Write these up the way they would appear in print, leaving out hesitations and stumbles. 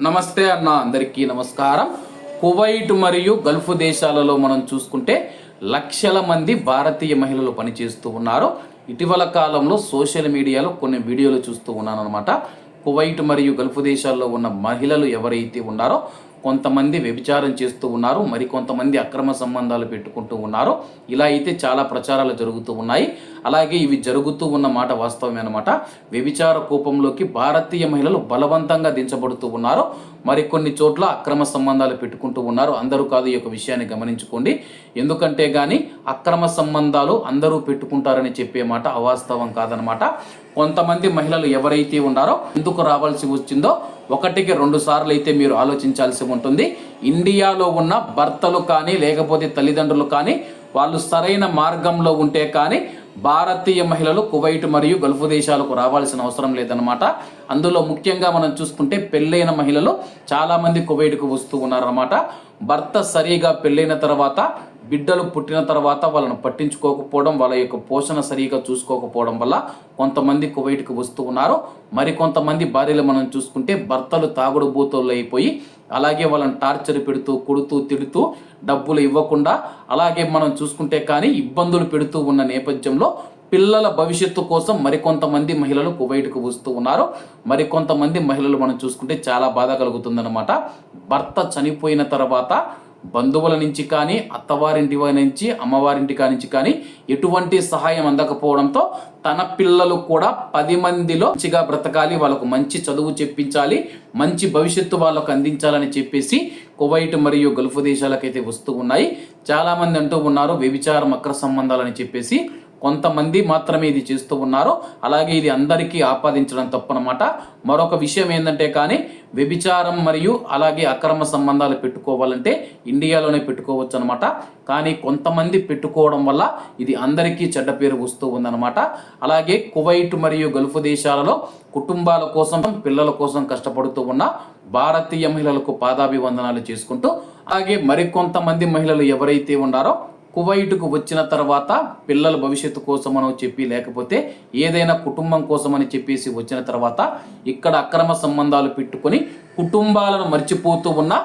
నమస్తే అన్న, అందరికీ నమస్కారం. కువైట్ మరియు గల్ఫ్ దేశాలలో మనం చూసుకుంటే లక్షల మంది భారతీయ మహిళలు పనిచేస్తూ ఉన్నారు. ఇటీవల కాలంలో సోషల్ మీడియాలో కొన్ని వీడియోలు చూస్తూ ఉన్నాను అనమాట. కువైట్ మరియు గల్ఫ్ దేశాల్లో ఉన్న మహిళలు ఎవరైతే ఉన్నారో కొంతమంది వ్యభిచారం చేస్తూ ఉన్నారు, మరి కొంతమంది అక్రమ సంబంధాలు పెట్టుకుంటూ ఉన్నారు. ఇలా అయితే చాలా ప్రచారాలు జరుగుతూ ఉన్నాయి. అలాగే ఇవి జరుగుతూ ఉన్న మాట వాస్తవమే అనమాట. వ్యభిచార కూపంలోకి భారతీయ మహిళలు బలవంతంగా దించబడుతూ ఉన్నారు. మరికొన్ని చోట్ల అక్రమ సంబంధాలు పెట్టుకుంటూ ఉన్నారు. అందరూ కాదు, ఈ యొక్క విషయాన్ని గమనించుకోండి. ఎందుకంటే కానీ అక్రమ సంబంధాలు అందరూ పెట్టుకుంటారని చెప్పే మాట అవాస్తవం కాదనమాట. కొంతమంది మహిళలు ఎవరైతే ఉన్నారో ఎందుకు రావాల్సి వచ్చిందో ఒకటికి 2 సార్లు అయితే మీరు ఆలోచించాల్సి ఉంటుంది. ఇండియాలో ఉన్న భర్తలు కానీ లేకపోతే తల్లిదండ్రులు కానీ వాళ్ళు సరైన మార్గంలో ఉంటే కానీ భారతీయ మహిళలు కువైట్ మరియు గల్ఫ్ దేశాలకు రావాల్సిన అవసరం లేదనమాట. అందులో ముఖ్యంగా మనం చూసుకుంటే పెళ్ళైన మహిళలు చాలామంది కువైట్కు వస్తూ ఉన్నారన్నమాట. భర్త సరిగా పెళ్ళైన తర్వాత బిడ్డలు పుట్టిన తర్వాత వాళ్ళను పట్టించుకోకపోవడం, వాళ్ళ యొక్క పోషణ సరిగా చూసుకోకపోవడం వల్ల కొంతమంది కువైట్కి వస్తూ ఉన్నారు. మరికొంతమంది భార్యలు మనం చూసుకుంటే భర్తలు తాగుడు బూతోళ్ళు అయిపోయి అలాగే వాళ్ళని టార్చర్ పెడుతూ కొడుతూ తిడుతూ డబ్బులు ఇవ్వకుండా అలాగే మనం చూసుకుంటే కానీ ఇబ్బందులు పెడుతూ ఉన్న నేపథ్యంలో పిల్లల భవిష్యత్తు కోసం మరికొంతమంది మహిళలు కువైట్కు వస్తూ ఉన్నారు. మరికొంతమంది మహిళలు మనం చూసుకుంటే చాలా బాధ కలుగుతుందన్నమాట. భర్త చనిపోయిన తర్వాత బంధువుల నుంచి కానీ అత్తవారింటి నుంచి అమ్మవారింటి నుంచి కానీ ఎటువంటి సహాయం అందకపోవడంతో తన పిల్లలు కూడా 10 మందిలో మంచిగా బ్రతకాలి, వాళ్ళకు మంచి చదువు చెప్పించాలి, మంచి భవిష్యత్తు వాళ్ళకు అందించాలని చెప్పేసి కువైట్ మరియు గల్ఫ్ దేశాలకైతే వస్తూ ఉన్నాయి. చాలామంది అంటూ ఉన్నారు వ్యభిచారం అక్రమ సంబంధాలని చెప్పేసి. కొంతమంది మాత్రమే ఇది చేస్తూ ఉన్నారు. అలాగే ఇది అందరికీ ఆపాదించడం తప్పనమాట. మరొక విషయం ఏంటంటే కానీ వ్యభిచారం మరియు అలాగే అక్రమ సంబంధాలు పెట్టుకోవాలంటే ఇండియాలోనే పెట్టుకోవచ్చు అనమాట. కానీ కొంతమంది పెట్టుకోవడం వల్ల ఇది అందరికీ చెడ్డ పేరు వస్తూ ఉందన్నమాట. అలాగే కువైట్ మరియు గల్ఫ్ దేశాలలో కుటుంబాల కోసం పిల్లల కోసం కష్టపడుతూ ఉన్న భారతీయ మహిళలకు పాదాభివందనాలు చేసుకుంటూ అలాగే మరికొంతమంది మహిళలు ఎవరైతే ఉన్నారో కువైట్కు వచ్చిన తర్వాత పిల్లల భవిష్యత్తు కోసమని చెప్పి లేకపోతే ఏదైనా కుటుంబం కోసమని చెప్పేసి వచ్చిన తర్వాత ఇక్కడ అక్రమ సంబంధాలు పెట్టుకొని కుటుంబాలను మర్చిపోతూ ఉన్న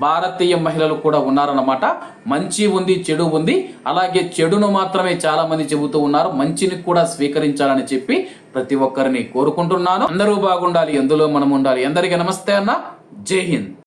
భారతీయ మహిళలు కూడా ఉన్నారన్నమాట. మంచి ఉంది, చెడు ఉంది. అలాగే చెడును మాత్రమే చాలా మంది చెబుతూ ఉన్నారు. మంచిని కూడా స్వీకరించాలని చెప్పి ప్రతి ఒక్కరిని కోరుకుంటున్నాను. అందరూ బాగుండాలి, ఎందులో మనం ఉండాలి. అందరికీ నమస్తే అన్న. జై హింద్.